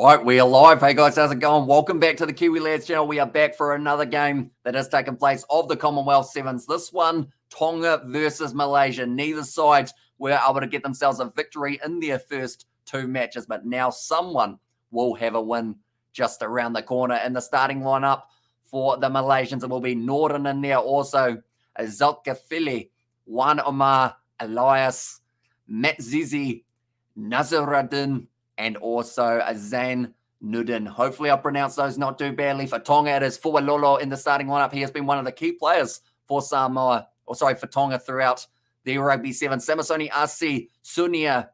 All right, we are live. Hey guys, how's it going? Welcome back to the Kiwi Lads channel. We are back for another game that has taken place of the Commonwealth Sevens. This one, Tonga versus Malaysia. Neither side were able to get themselves a victory in their first two matches, but now someone will have a win just around the corner. In the starting lineup for the Malaysians, it will be Norden in there, also Zulkifili, Juan Omar, Elias, Matzizi, Nazaruddin, and also Zan Nudin. Hopefully I pronounced those not too badly. For Tonga, it is Fualolo in the starting lineup. He has been one of the key players for for Tonga throughout the Rugby Sevens. Samasoni Asi, Sunia,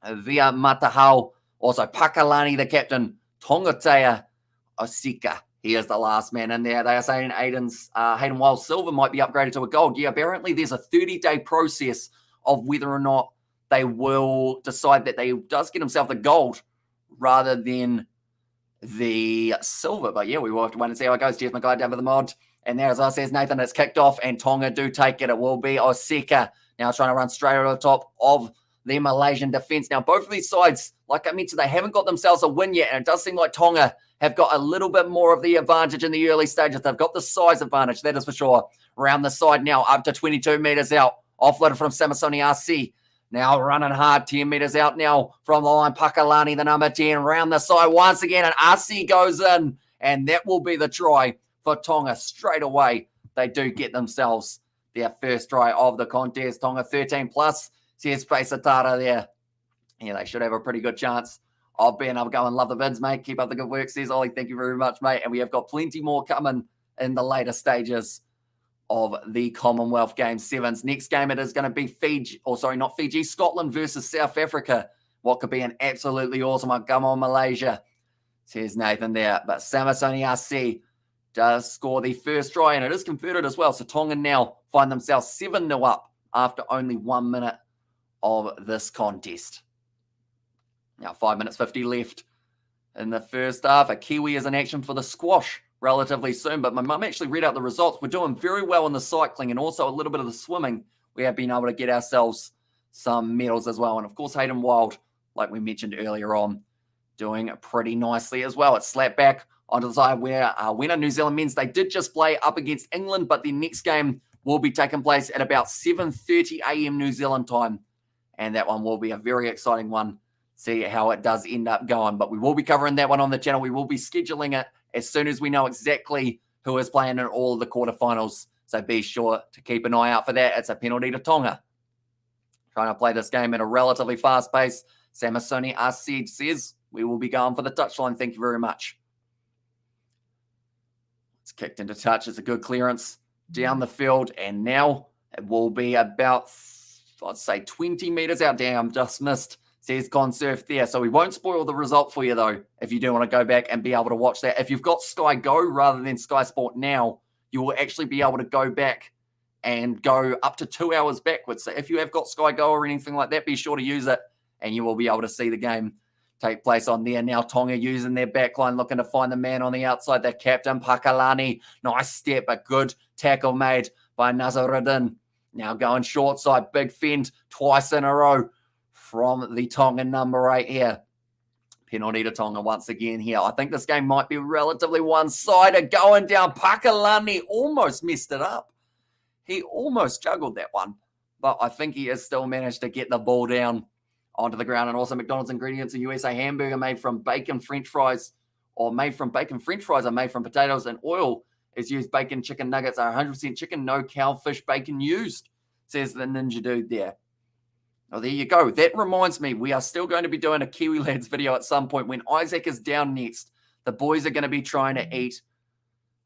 Via Matahau, also Pakalani, the captain, Tongatea Osika. He is the last man in there. They are saying Hayden Wild Silver might be upgraded to a gold. Yeah, apparently there's a 30-day process of whether or not they will decide that they does get himself the gold rather than the silver. But yeah, we will have to wait and see how it goes. Cheers, my guy, down for the mod. And there, as I says, Nathan, it's kicked off and Tonga do take it. It will be Osika now trying to run straight over the top of the Malaysian defence. Now, both of these sides, like I mentioned, they haven't got themselves a win yet. And it does seem like Tonga have got a little bit more of the advantage in the early stages. They've got the size advantage, that is for sure. Around the side now, up to 22 metres out. Offloaded from Samasoni RC. Now running hard, 10 metres out now from the line. Pakalani, the number 10, round the side once again, and RC goes in, and that will be the try for Tonga straight away. They do get themselves their first try of the contest. Tonga 13 plus, says Faisatara there. Yeah, they should have a pretty good chance of being able to go and love the vids, mate. Keep up the good work, says Ollie. Thank you very much, mate. And we have got plenty more coming in the later stages of the Commonwealth Games Sevens. Next game, it is going to be Scotland versus South Africa. What could be an absolutely awesome one. Come on, Malaysia, says Nathan there. But Samasoni RC does score the first try, and it is converted as well. So Tonga now find themselves 7-0 up after only 1 minute of this contest. Now 5 minutes 50 left in the first half. A Kiwi is in action for the squash relatively soon, but my mum actually read out the results. We're doing very well in the cycling and also a little bit of the swimming. We have been able to get ourselves some medals as well. And of course, Hayden Wild, like we mentioned earlier on, doing pretty nicely as well. It's slapped back onto the side where winner New Zealand men's, they did just play up against England, but the next game will be taking place at about 7:30 a.m. New Zealand time. And that one will be a very exciting one. See how it does end up going. But we will be covering that one on the channel. We will be scheduling it as soon as we know exactly who is playing in all of the quarterfinals. So be sure to keep an eye out for that. It's a penalty to Tonga. Trying to play this game at a relatively fast pace. Samasoni RC says we will be going for the touchline. Thank you very much. It's kicked into touch. It's a good clearance down the field. And now it will be about, I'd say, 20 metres out. Damn, just missed. Says Consurf there. So we won't spoil the result for you, though, if you do want to go back and be able to watch that. If you've got Sky Go rather than Sky Sport now, you will actually be able to go back and go up to 2 hours backwards. So if you have got Sky Go or anything like that, be sure to use it, and you will be able to see the game take place on there. Now Tonga using their backline, looking to find the man on the outside, their captain, Pakalani. Nice step, a good tackle made by Nazaruddin. Now going short side, big fend twice in a row from the Tongan number 8 here. Penalty to Tonga once again here. I think this game might be relatively one-sided. Going down, Pakalani almost messed it up. He almost juggled that one, but I think he has still managed to get the ball down onto the ground. And also McDonald's ingredients, a USA hamburger made from bacon French fries, or made from bacon French fries are made from potatoes and oil is used. Bacon chicken nuggets are 100% chicken, no cow, fish, bacon used, says the ninja dude there. Oh, there you go. That reminds me, we are still going to be doing a Kiwi Lads video at some point when Isaac is down next. The boys are going to be trying to eat,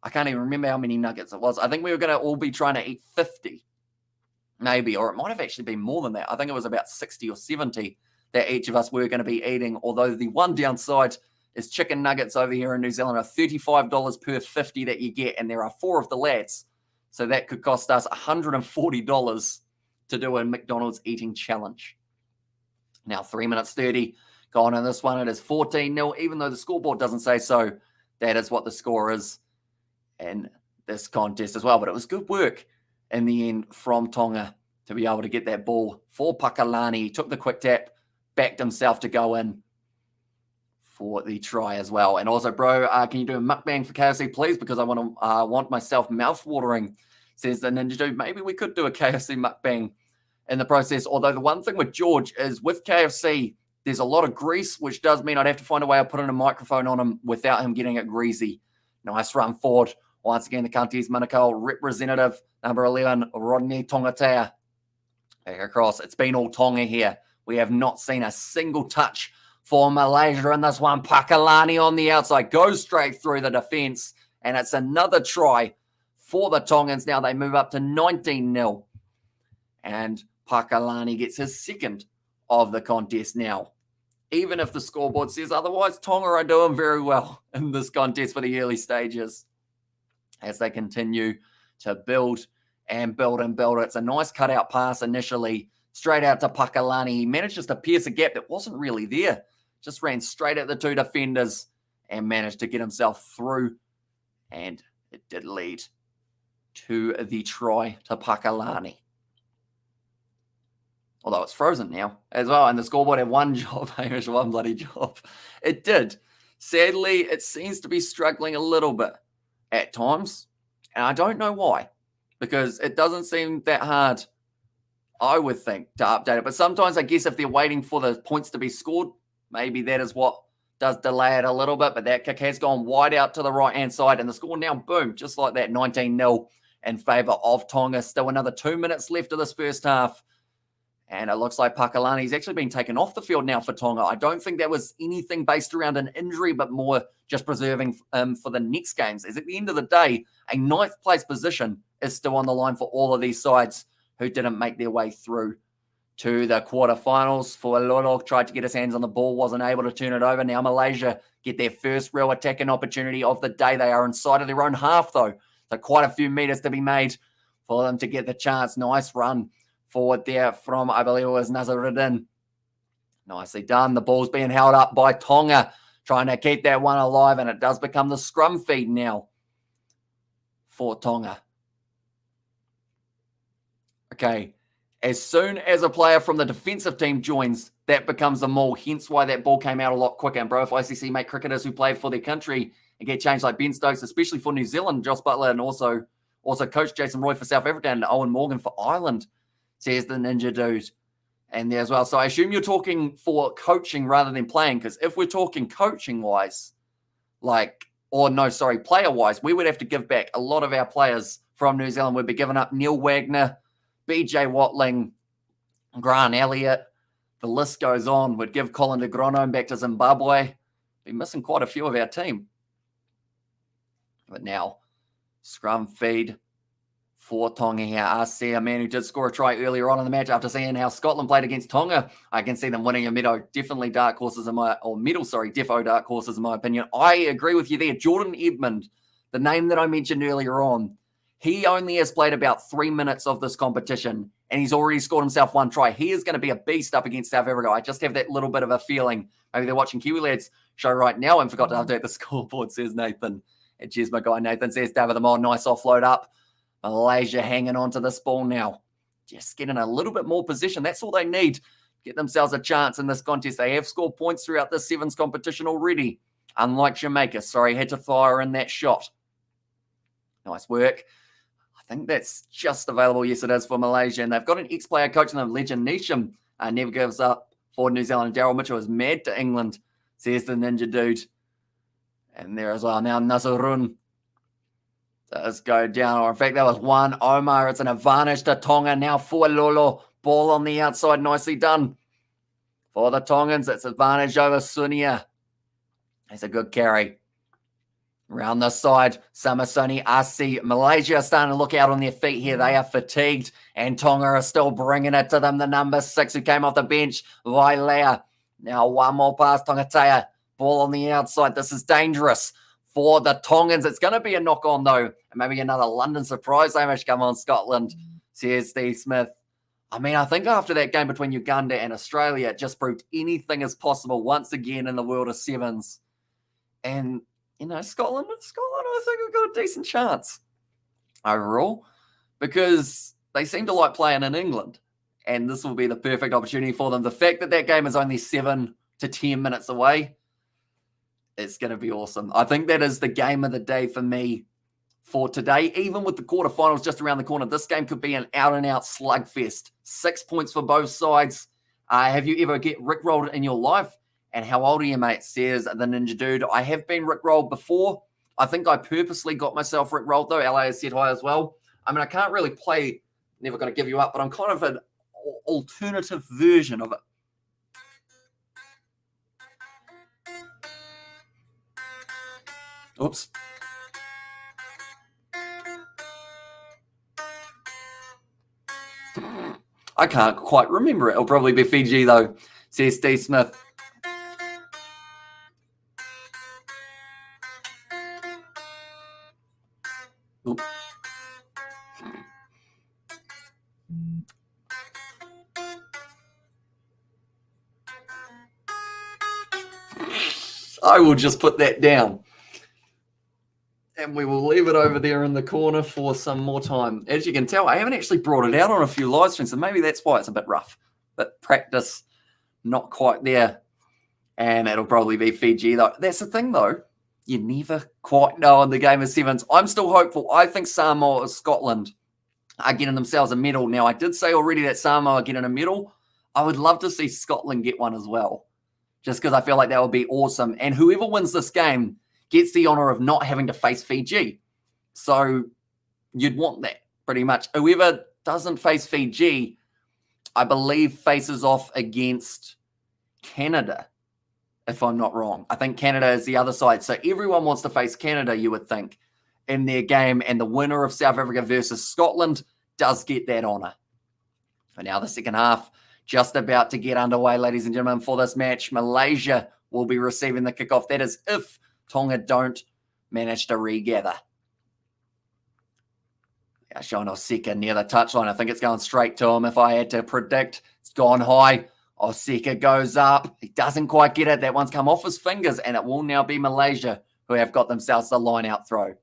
I can't even remember how many nuggets it was. I think we were going to all be trying to eat 50, maybe, or it might have actually been more than that. I think it was about 60 or 70 that each of us were going to be eating, although the one downside is chicken nuggets over here in New Zealand are $35 per 50 that you get, and there are 4 of the lads. So that could cost us $140 to do a McDonald's eating challenge. Now 3 minutes 30 gone in this one. It is 14-0, even though the scoreboard doesn't say so. That is what the score is in this contest as well. But it was good work in the end from Tonga to be able to get that ball for Pakalani. He took the quick tap, backed himself to go in for the try as well. And also, bro, can you do a mukbang for KFC, please? Because I want myself mouth-watering, says the Ninja Dude. Maybe we could do a KFC mukbang in the process. Although the one thing with George is with KFC, there's a lot of grease, which does mean I'd have to find a way of putting a microphone on him without him getting it greasy. Nice run forward. Once again, the country's Manukau representative, number 11, Rodney Tongatea. Back across. It's been all Tonga here. We have not seen a single touch for Malaysia in this one. Pakalani on the outside goes straight through the defense, and it's another try for the Tongans. Now they move up to 19-0, and Pakalani gets his second of the contest now. Even if the scoreboard says otherwise, Tonga are doing very well in this contest for the early stages as they continue to build and build and build. It's a nice cutout pass initially, straight out to Pakalani. He manages to pierce a gap that wasn't really there. Just ran straight at the two defenders and managed to get himself through. And it did lead to the try to Pakalani. Although it's frozen now as well. And the scoreboard had one job, Hamish, one bloody job. It did. Sadly, it seems to be struggling a little bit at times. And I don't know why. Because it doesn't seem that hard, I would think, to update it. But sometimes I guess if they're waiting for the points to be scored, maybe that is what does delay it a little bit. But that kick has gone wide out to the right-hand side. And the score now, boom, just like that, 19-0 in favour of Tonga. Still another 2 minutes left of this first half. And it looks like Pakalani's actually been taken off the field now for Tonga. I don't think that was anything based around an injury, but more just preserving for the next games. As at the end of the day, a ninth place position is still on the line for all of these sides who didn't make their way through to the quarterfinals. For Lolo, tried to get his hands on the ball, wasn't able to turn it over. Now Malaysia get their first real attacking opportunity of the day. They are inside of their own half, though. So quite a few meters to be made for them to get the chance. Nice run forward there from, I believe it was Nazaruddin. Nicely done. The ball's being held up by Tonga, trying to keep that one alive, and it does become the scrum feed now for Tonga. Okay, as soon as a player from the defensive team joins, that becomes the maul, hence why that ball came out a lot quicker. And bro, if ICC make cricketers who play for their country and get changed like Ben Stokes, especially for New Zealand, Josh Butler, and also Coach Jason Roy for South Africa and Owen Morgan for Ireland, says the Ninja Dude. And there as well. So I assume you're talking for coaching rather than playing, because if we're talking coaching-wise, player-wise, we would have to give back a lot of our players from New Zealand. We'd be giving up Neil Wagner, BJ Watling, Grant Elliott. The list goes on. We'd give Colin de Grono back to Zimbabwe. Be missing quite a few of our team. But now, scrum feed for Tonga here. I see a man who did score a try earlier on in the match after seeing how Scotland played against Tonga. I can see them winning a medal. Definitely dark horses defo dark horses in my opinion. I agree with you there. Jordan Edmund, the name that I mentioned earlier on, he only has played about 3 minutes of this competition, and he's already scored himself one try. He is going to be a beast up against South Africa. I just have that little bit of a feeling. Maybe they're watching Kiwi Lads show right now and forgot to update the scoreboard, says Nathan. And cheers, my guy Nathan, says David the Mod. Nice offload up. Malaysia hanging on to this ball now. Just getting a little bit more position. That's all they need to get themselves a chance in this contest. They have scored points throughout this Sevens competition already, unlike Jamaica. Sorry, had to fire in that shot. Nice work. I think that's just available. Yes, it is for Malaysia. And they've got an ex-player coaching them, Legend Nisham. Never gives up for New Zealand. Daryl Mitchell is mad to England, says the Ninja Dude. And there as well. Now Nazarun does go down. Or in fact, that was one. Omar, it's an advantage to Tonga. Now for Lolo. Ball on the outside. Nicely done. For the Tongans, it's advantage over Sunia. It's a good carry. Round the side, Samasoni, Asi, Malaysia are starting to look out on their feet here. They are fatigued, and Tonga are still bringing it to them. The number 6 who came off the bench, Vailea. Now one more pass, Tongatea. Ball on the outside. This is dangerous for the Tongans. It's going to be a knock-on, though. And maybe another London surprise. Hamish, come on, Scotland, says Steve Smith. I mean, I think after that game between Uganda and Australia, it just proved anything is possible once again in the world of sevens. And Scotland, I think we've got a decent chance overall because they seem to like playing in England, and this will be the perfect opportunity for them. The fact that game is only 7 to 10 minutes away, It's going to be awesome. I think that is the game of the day for me for today. Even with the quarterfinals just around the corner, this game could be an out-and-out slugfest. 6 points for both sides. Have you ever get rickrolled in your life? And how old are you, mate? Says the Ninja Dude. I have been rickrolled before. I think I purposely got myself rickrolled, though. LA has said hi as well. I mean, I can't really play Never Gonna Give You Up, but I'm kind of an alternative version of it. Oops. I can't quite remember it. It'll probably be Fiji, though, says Steve Smith. Oop. I will just put that down. And we will leave it over there in the corner for some more time. As you can tell, I haven't actually brought it out on a few live streams, so maybe that's why it's a bit rough. But practice, not quite there. And it'll probably be Fiji, though. That's the thing, though. You never quite know in the game of sevens. I'm still hopeful. I think Samoa or Scotland are getting themselves a medal. Now, I did say already that Samoa are getting a medal. I would love to see Scotland get one as well, just because I feel like that would be awesome. And whoever wins this game gets the honor of not having to face Fiji. So you'd want that pretty much. Whoever doesn't face Fiji, I believe, faces off against Canada, if I'm not wrong. I think Canada is the other side. So everyone wants to face Canada, you would think, in their game. And the winner of South Africa versus Scotland does get that honor. And now the second half just about to get underway, ladies and gentlemen, for this match. Malaysia will be receiving the kickoff. That is if Tonga don't manage to regather. Yeah, showing Oseka near the touchline. I think it's going straight to him. If I had to predict, it's gone high. Oseka goes up. He doesn't quite get it. That one's come off his fingers, and it will now be Malaysia who have got themselves the line-out throw.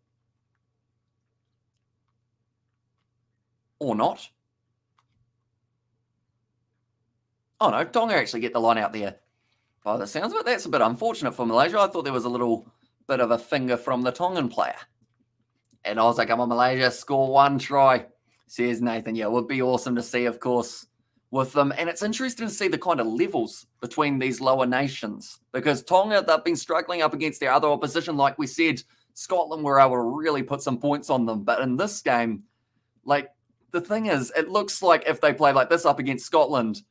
Or not. Oh, no. Tonga actually get the line out there. By the sounds of it, that's a bit unfortunate for Malaysia. I thought there was a little bit of a finger from the Tongan player. And I was like, come on, Malaysia, score one try, says Nathan. Yeah, it would be awesome to see, of course, with them. And it's interesting to see the kind of levels between these lower nations, because Tonga, they've been struggling up against their other opposition. Like we said, Scotland were able to really put some points on them. But in this game, like, the thing is, it looks like if they play like this up against Scotland,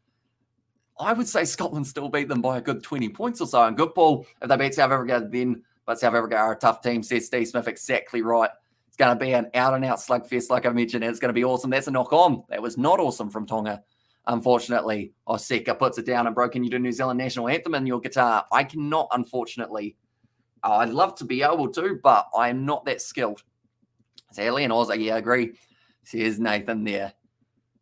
I would say Scotland still beat them by a good 20 points or so. And good ball, if they beat South Africa, then, but South Africa are a tough team, says Steve Smith. Exactly right. It's going to be an out-and-out slugfest, like I mentioned. It's going to be awesome. That's a knock-on. That was not awesome from Tonga. Unfortunately, Oseka puts it down and broken. You do New Zealand national anthem in your guitar. I cannot, unfortunately. I'd love to be able to, but I'm not that skilled. Sally and Oz, yeah, I agree. Says Nathan there.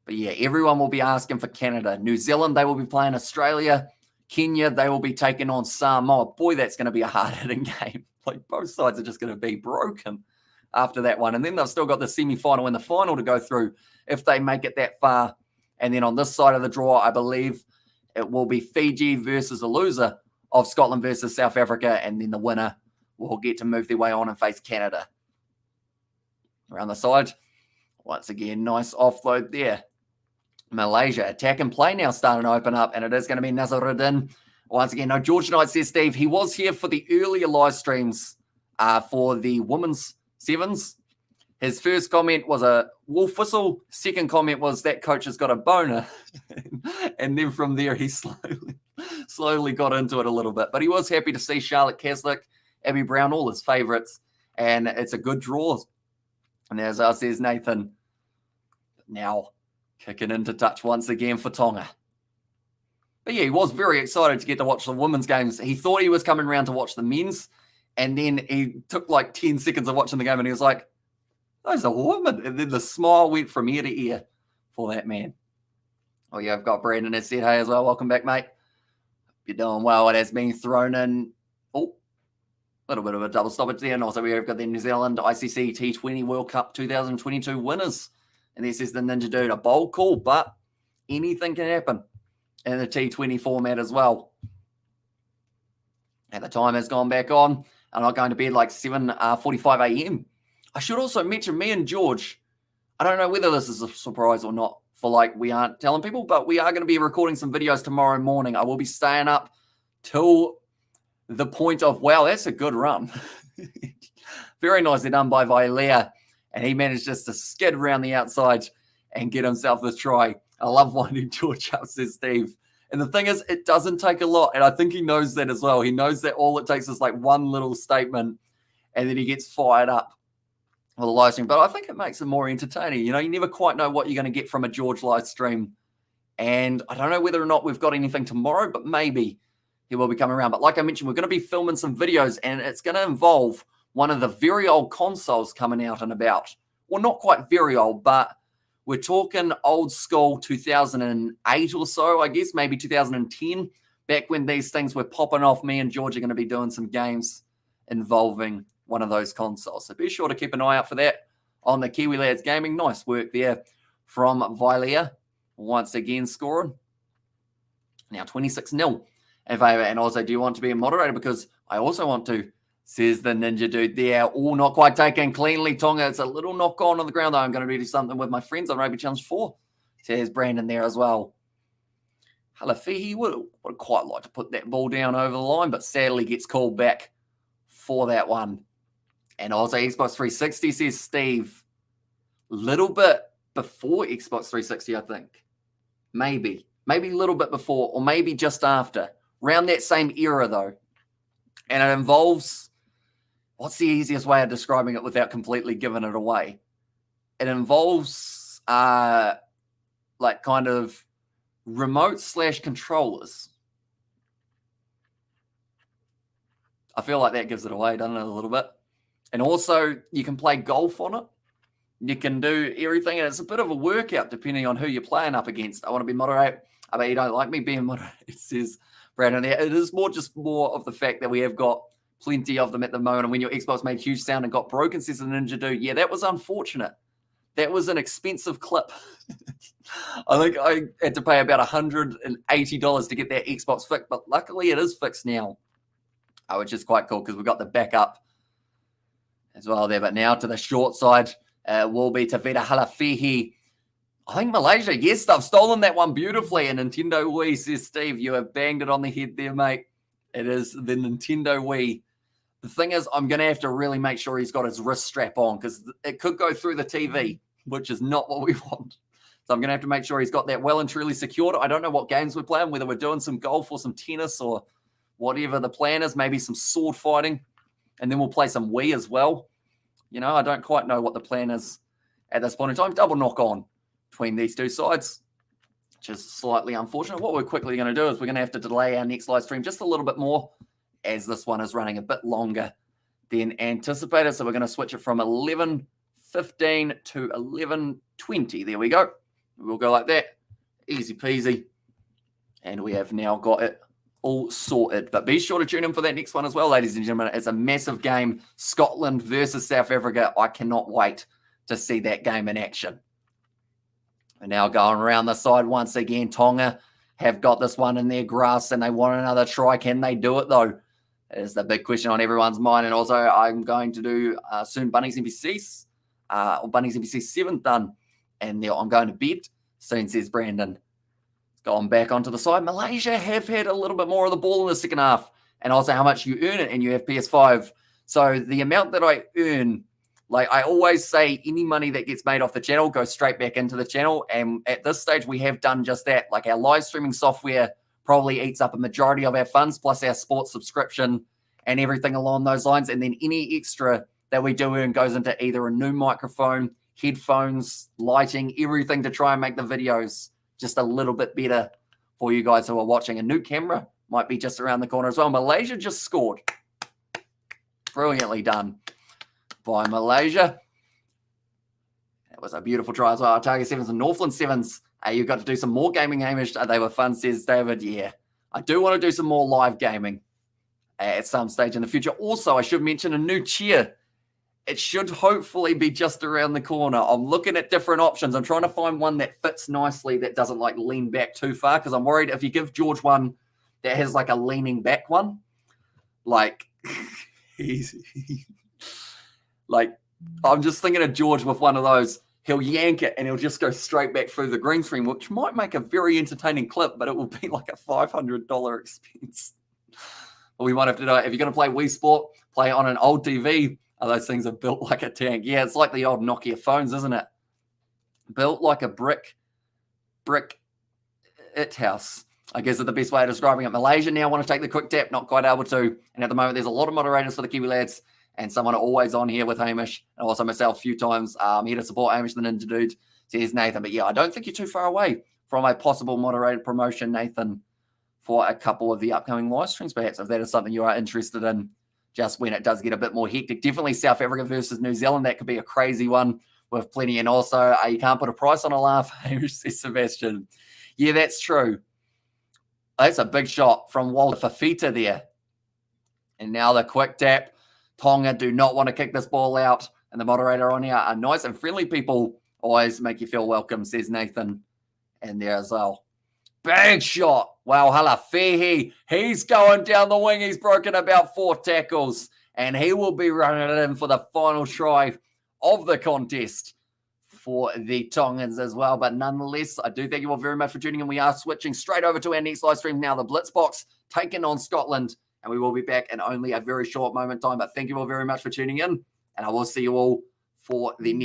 But yeah, everyone will be asking for Canada. New Zealand, they will be playing Australia. Kenya, they will be taking on Samoa. Boy, that's going to be a hard-hitting game. Like, both sides are just going to be broken after that one. And then they've still got the semi-final and the final to go through if they make it that far. And then on this side of the draw, I believe it will be Fiji versus the loser of Scotland versus South Africa. And then the winner will get to move their way on and face Canada. Around the side, once again, nice offload there. Malaysia attack and play now starting to open up, and it is going to be Nazaruddin. Once again, no, George Knight says, Steve, he was here for the earlier live streams for the women's sevens. His first comment was a wolf whistle. Second comment was that coach has got a boner. And then from there, he slowly got into it a little bit. But he was happy to see Charlotte Caslick, Abby Brown, all his favourites. And it's a good draw. And as I says, Nathan, now kicking into touch once again for Tonga. But yeah, he was very excited to get to watch the women's games. He thought he was coming around to watch the men's, and then he took like 10 seconds of watching the game, and he was like, those are women. And then the smile went from ear to ear for that man. Oh yeah, I've got Brandon has said, hey as well. Welcome back, mate. You're doing well. It has been thrown in. Oh, a little bit of a double stoppage there. And also we've got the New Zealand ICC T20 World Cup 2022 winners. And this is the Ninja Dude, a bold call, but anything can happen in the T20 format as well. And the time has gone back on. I'm not going to bed like 7:45 a.m. I should also mention me and George. I don't know whether this is a surprise or not for like we aren't telling people, but we are going to be recording some videos tomorrow morning. I will be staying up till the point of, wow, that's a good run. Very nicely done by Vailea. And he managed just to skid around the outside and get himself the try. I love winding George up, says Steve. And the thing is, it doesn't take a lot. And I think he knows that as well. He knows that all it takes is like one little statement and then he gets fired up with a live stream. But I think it makes it more entertaining. You know, you never quite know what you're going to get from a George live stream. And I don't know whether or not we've got anything tomorrow, but maybe he will be coming around. But like I mentioned, we're going to be filming some videos and it's going to involve one of the very old consoles coming out and about. Well, not quite very old, but we're talking old school 2008 or so, I guess, maybe 2010, back when these things were popping off. Me and George are going to be doing some games involving one of those consoles. So be sure to keep an eye out for that on the Kiwi Lads Gaming. Nice work there from Vailea, once again scoring. Now 26-0 in favour. And also, do you want to be a moderator? Because I also want to, says the ninja dude there. All not quite taken cleanly, Tonga. It's a little knock on the ground, though. I'm going to do something with my friends on Rugby Challenge 4. Says Brandon there as well. Halafihi would quite like to put that ball down over the line, but sadly gets called back for that one. And also Xbox 360, says Steve. Little bit before Xbox 360, I think. Maybe a little bit before, or maybe just after. Around that same era, though. And it involves, what's the easiest way of describing it without completely giving it away? It involves like kind of remote/controllers. I feel like that gives it away, doesn't it, a little bit? And also, you can play golf on it. You can do everything, and it's a bit of a workout depending on who you're playing up against. I want to be moderate. I bet you don't like me being moderate, it says Brandon there. It is more of the fact that we have got plenty of them at the moment. And when your Xbox made huge sound and got broken, says the ninja dude, yeah, that was unfortunate. That was an expensive clip. I think I had to pay about $180 to get that Xbox fixed, but luckily it is fixed now, which is quite cool because we've got the backup as well there. But now to the short side will be Tavita Halafihi. I think Malaysia, yes, they've stolen that one beautifully. And Nintendo Wii, says Steve, you have banged it on the head there, mate. It is the Nintendo Wii. The thing is, I'm going to have to really make sure he's got his wrist strap on because it could go through the TV, which is not what we want. So I'm going to have to make sure he's got that well and truly secured. I don't know what games we're playing, whether we're doing some golf or some tennis or whatever the plan is, maybe some sword fighting. And then we'll play some Wii as well. You know, I don't quite know what the plan is at this point in time. Double knock on between these two sides, which is slightly unfortunate. What we're quickly going to do is we're going to have to delay our next live stream just a little bit more as this one is running a bit longer than anticipated. So we're going to switch it from 11:15 to 11:20. There we go. We'll go like that. Easy peasy. And we have now got it all sorted. But be sure to tune in for that next one as well, ladies and gentlemen. It's a massive game. Scotland versus South Africa. I cannot wait to see that game in action. And now going around the side once again. Tonga have got this one in their grasp and they want another try. Can they do it though? That is the big question on everyone's mind. And also I'm going to do soon Bunnings NPCs or Bunnings NPC 7 done. And I'm going to bed soon, says Brandon. It's gone back onto the side. Malaysia have had a little bit more of the ball in the second half. And also how much you earn it and you have PS5. So the amount that I earn, like I always say, any money that gets made off the channel goes straight back into the channel. And at this stage, we have done just that. Like our live streaming software probably eats up a majority of our funds, plus our sports subscription and everything along those lines. And then any extra that we do earn goes into either a new microphone, headphones, lighting, everything to try and make the videos just a little bit better for you guys who are watching. A new camera might be just around the corner as well. Malaysia just scored. Brilliantly done by Malaysia. That was a beautiful try as well. Tonga Sevens and Northland Sevens. You've got to do some more gaming, Hamish. They were fun, says David. Yeah, I do want to do some more live gaming at some stage in the future. Also, I should mention a new chair. It should hopefully be just around the corner. I'm looking at different options. I'm trying to find one that fits nicely that doesn't like lean back too far because I'm worried if you give George one that has like a leaning back one, Like, like, I'm just thinking of George with one of those. He'll yank it and he'll just go straight back through the green screen, which might make a very entertaining clip, but it will be like a $500 expense. But we might have to do it. If you're going to play Wii Sport, play it on an old TV. Oh, those things are built like a tank. Yeah, it's like the old Nokia phones, isn't it? Built like a brick house, I guess is the best way of describing it. Malaysia now want to take the quick tap, not quite able to. And at the moment, there's a lot of moderators for the Kiwi lads, and someone always on here with Hamish, and also myself a few times here to support Hamish, the Ninja Dude. Says Nathan. But yeah, I don't think you're too far away from a possible moderated promotion, Nathan, for a couple of the upcoming live streams, perhaps, if that is something you are interested in, just when it does get a bit more hectic. Definitely South Africa versus New Zealand. That could be a crazy one with plenty. And also, you can't put a price on a laugh, Hamish says Sebastian. Yeah, that's true. That's a big shot from Walter Fafita there. And now the quick tap. Tonga do not want to kick this ball out. And the moderator on here are nice and friendly people. Always make you feel welcome, says Nathan. And there as well. Big shot. Wow, Halafehi. He's going down the wing. He's broken about 4 tackles. And he will be running it in for the final try of the contest for the Tongans as well. But nonetheless, I do thank you all very much for tuning in. We are switching straight over to our next live stream now, the Blitz Box, taking on Scotland. And we will be back in only a very short moment time. But thank you all very much for tuning in. And I will see you all for the next